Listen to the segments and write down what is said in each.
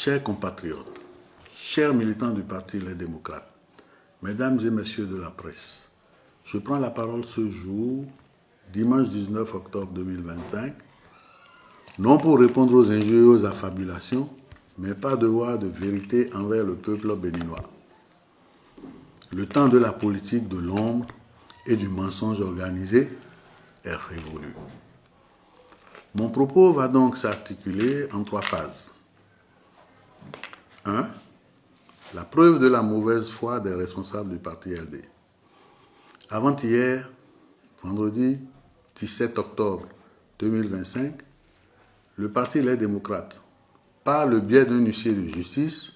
Chers compatriotes, chers militants du Parti Les Démocrates, mesdames et messieurs de la presse, je prends la parole ce jour, dimanche 19 octobre 2025, non pour répondre aux injures et aux affabulations, mais par devoir de vérité envers le peuple béninois. Le temps de la politique de l'ombre et du mensonge organisé est révolu. Mon propos va donc s'articuler en 3 phases. 1. La preuve de la mauvaise foi des responsables du parti LD. Avant-hier, vendredi 17 octobre 2025, le parti Les Démocrates, par le biais d'un huissier de justice,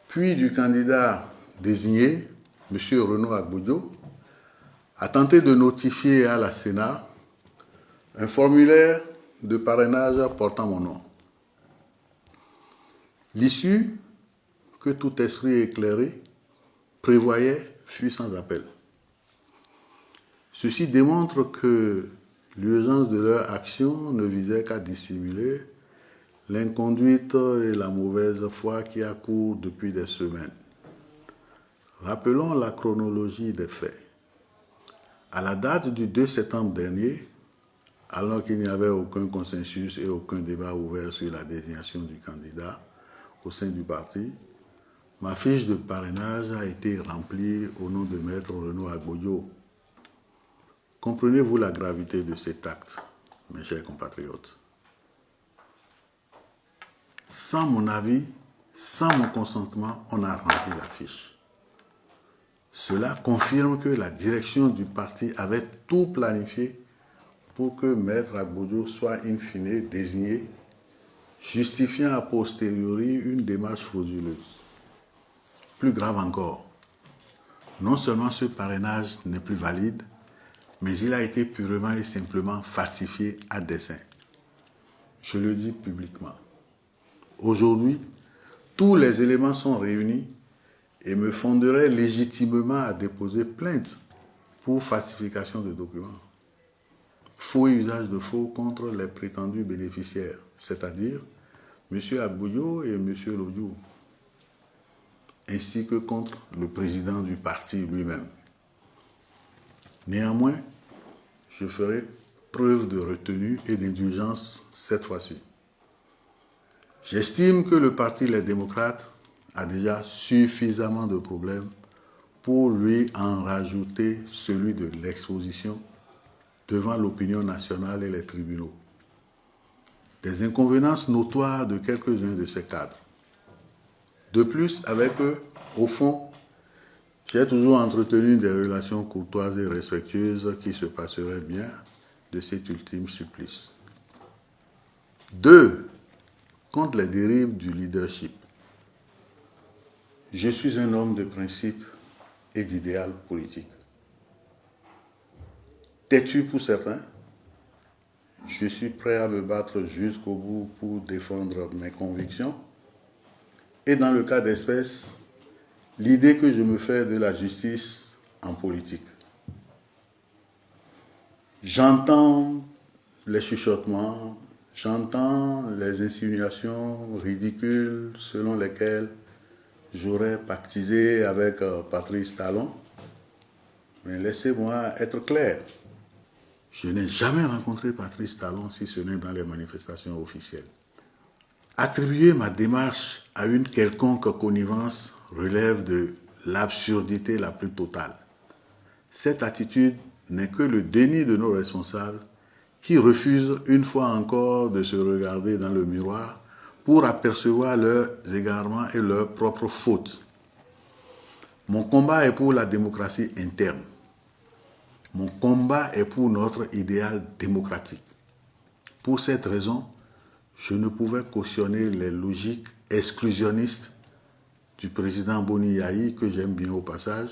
puis du candidat désigné, M. Renaud Agbodjo, a tenté de notifier à la Sénat un formulaire de parrainage portant mon nom. L'issue que tout esprit éclairé prévoyait fut sans appel. Ceci démontre que l'urgence de leur action ne visait qu'à dissimuler l'inconduite et la mauvaise foi qui accourent depuis des semaines. Rappelons la chronologie des faits. À la date du 2 septembre dernier, alors qu'il n'y avait aucun consensus et aucun débat ouvert sur la désignation du candidat au sein du parti, ma fiche de parrainage a été remplie au nom de Maître Renaud Agbodjo. Comprenez-vous la gravité de cet acte, mes chers compatriotes? Sans mon avis, sans mon consentement, on a rempli la fiche. Cela confirme que la direction du parti avait tout planifié pour que Maître Agbodjo soit in fine désigné, justifiant a posteriori une démarche frauduleuse. Plus grave encore, non seulement ce parrainage n'est plus valide, mais il a été purement et simplement falsifié à dessein. Je le dis publiquement. Aujourd'hui, tous les éléments sont réunis et me fonderaient légitimement à déposer plainte pour falsification de documents. Faux et usage de faux contre les prétendus bénéficiaires, c'est-à-dire M. Agbodjo et M. Lodjou, ainsi que contre le président du parti lui-même. Néanmoins, je ferai preuve de retenue et d'indulgence cette fois-ci. J'estime que le parti Les Démocrates a déjà suffisamment de problèmes pour lui en rajouter celui de l'exposition devant l'opinion nationale et les tribunaux. Des inconvéniences notoires de quelques-uns de ces cadres. De plus, avec eux, au fond, j'ai toujours entretenu des relations courtoises et respectueuses qui se passeraient bien de cet ultime supplice. 2. Contre les dérives du leadership. Je suis un homme de principe et d'idéal politique. Têtu pour certains, je suis prêt à me battre jusqu'au bout pour défendre mes convictions. Et dans le cas d'espèce, l'idée que je me fais de la justice en politique. J'entends les chuchotements, j'entends les insinuations ridicules selon lesquelles j'aurais pactisé avec Patrice Talon. Mais laissez-moi être clair. Je n'ai jamais rencontré Patrice Talon si ce n'est dans les manifestations officielles. Attribuer ma démarche à une quelconque connivence relève de l'absurdité la plus totale. Cette attitude n'est que le déni de nos responsables qui refusent une fois encore de se regarder dans le miroir pour apercevoir leurs égarements et leurs propres fautes. Mon combat est pour la démocratie interne. Mon combat est pour notre idéal démocratique. Pour cette raison, je ne pouvais cautionner les logiques exclusionnistes du président Boni Yayi, que j'aime bien au passage,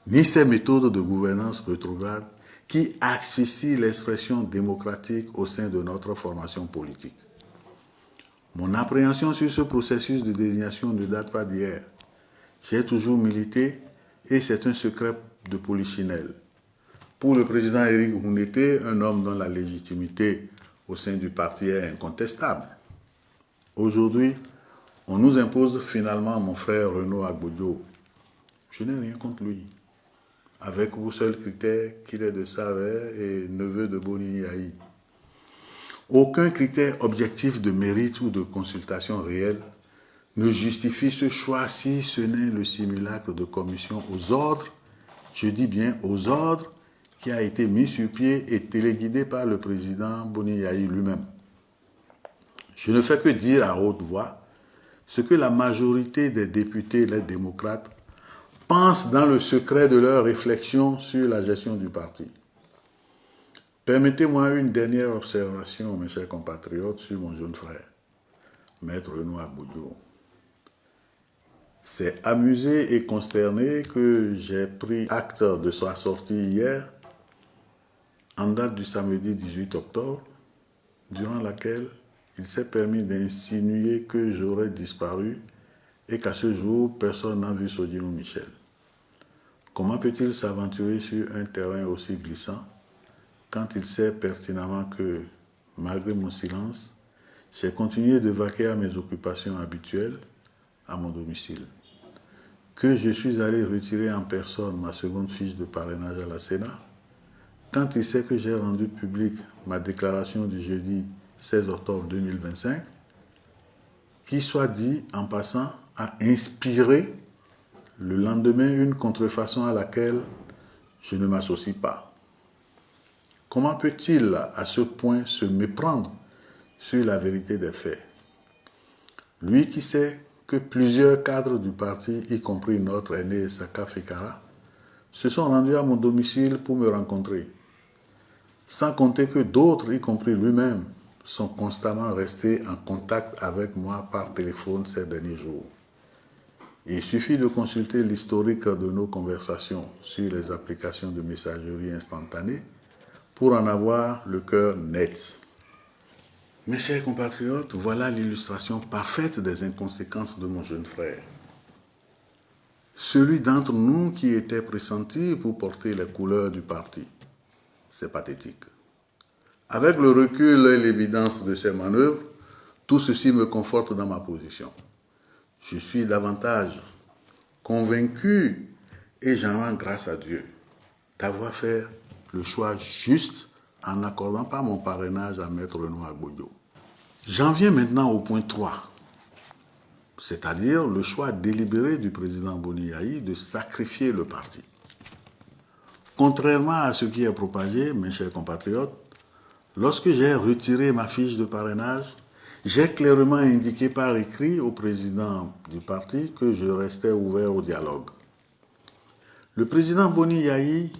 ni ses méthodes de gouvernance rétrograde qui asphyxient l'expression démocratique au sein de notre formation politique. Mon appréhension sur ce processus de désignation ne date pas d'hier. J'ai toujours milité et c'est un secret de polichinelle. Pour le président Éric Oundété, un homme dont la légitimité au sein du parti est incontestable. Aujourd'hui, On nous impose finalement mon frère Renaud Agbodio. Je n'ai rien contre lui. Avec vous seul critère qu'il est de Savère et neveu de Boni Yahi. Aucun critère objectif de mérite ou de consultation réelle ne justifie ce choix si ce n'est le simulacre de commission aux ordres, je dis bien aux ordres, qui a été mis sur pied et téléguidé par le président Boni Yahi lui-même. Je ne fais que dire à haute voix ce que la majorité des députés, les démocrates, pensent dans le secret de leurs réflexions sur la gestion du parti. Permettez-moi une dernière observation, mes chers compatriotes, sur mon jeune frère, Maître Renaud Agbodio. C'est amusé et consterné que j'ai pris acte de sa sortie hier, en date du samedi 18 octobre, durant laquelle il s'est permis d'insinuer que j'aurais disparu et qu'à ce jour, personne n'a vu Sodino Michel. Comment peut-il s'aventurer sur un terrain aussi glissant quand il sait pertinemment que, malgré mon silence, j'ai continué de vaquer à mes occupations habituelles à mon domicile, que je suis allé retirer en personne ma seconde fiche de parrainage à la Sénat, quand il sait que j'ai rendu publique ma déclaration du jeudi 16 octobre 2025, qui, soit dit en passant, a inspiré le lendemain une contrefaçon à laquelle je ne m'associe pas. Comment peut-il à ce point se méprendre sur la vérité des faits? Lui qui sait que plusieurs cadres du parti, y compris notre aîné Saka Fikara, se sont rendus à mon domicile pour me rencontrer. Sans compter que d'autres, y compris lui-même, sont constamment restés en contact avec moi par téléphone ces derniers jours. Il suffit de consulter l'historique de nos conversations sur les applications de messagerie instantanée pour en avoir le cœur net. Mes chers compatriotes, voilà l'illustration parfaite des inconséquences de mon jeune frère. Celui d'entre nous qui était pressenti pour porter les couleurs du parti. C'est pathétique. Avec le recul et l'évidence de ces manœuvres, tout ceci me conforte dans ma position. Je suis davantage convaincu, et j'en rends grâce à Dieu, d'avoir fait le choix juste en n'accordant pas mon parrainage à Maître Renaud Agbodio. J'en viens maintenant au point 3, c'est-à-dire le choix délibéré du président Boni Yahi de sacrifier le parti. Contrairement à ce qui est propagé, mes chers compatriotes, lorsque j'ai retiré ma fiche de parrainage, j'ai clairement indiqué par écrit au président du parti que je restais ouvert au dialogue. Le président Boni Yahi,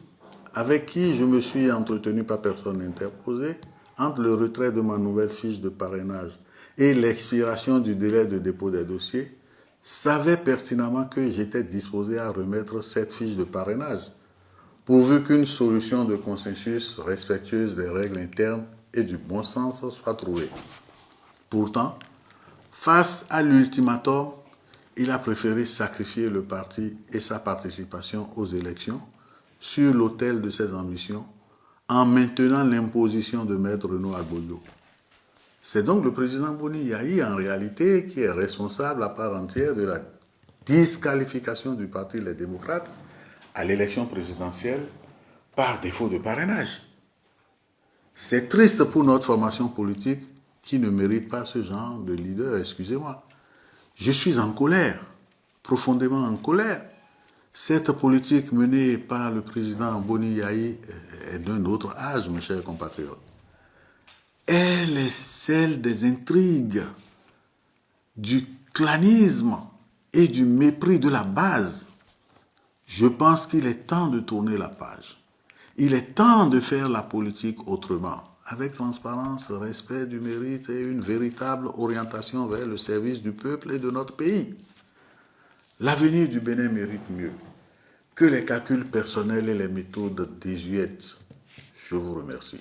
avec qui je me suis entretenu par personne interposée, entre le retrait de ma nouvelle fiche de parrainage et l'expiration du délai de dépôt des dossiers, savait pertinemment que j'étais disposé à remettre cette fiche de parrainage, pourvu qu'une solution de consensus respectueuse des règles internes et du bon sens soit trouvée. Pourtant, face à l'ultimatum, il a préféré sacrifier le parti et sa participation aux élections sur l'autel de ses ambitions en maintenant l'imposition de Maître Renaud Agbodio. C'est donc le président Boni Yahi, en réalité, qui est responsable à part entière de la disqualification du parti Les Démocrates à l'élection présidentielle par défaut de parrainage. C'est triste pour notre formation politique qui ne mérite pas ce genre de leader, excusez-moi. Je suis en colère, profondément en colère. Cette politique menée par le président Boni Yahi est d'un autre âge, mes chers compatriotes. Elle est celle des intrigues, du clanisme et du mépris de la base. Je pense qu'il est temps de tourner la page. Il est temps de faire la politique autrement, avec transparence, respect du mérite et une véritable orientation vers le service du peuple et de notre pays. L'avenir du Bénin mérite mieux que les calculs personnels et les méthodes désuètes. Je vous remercie.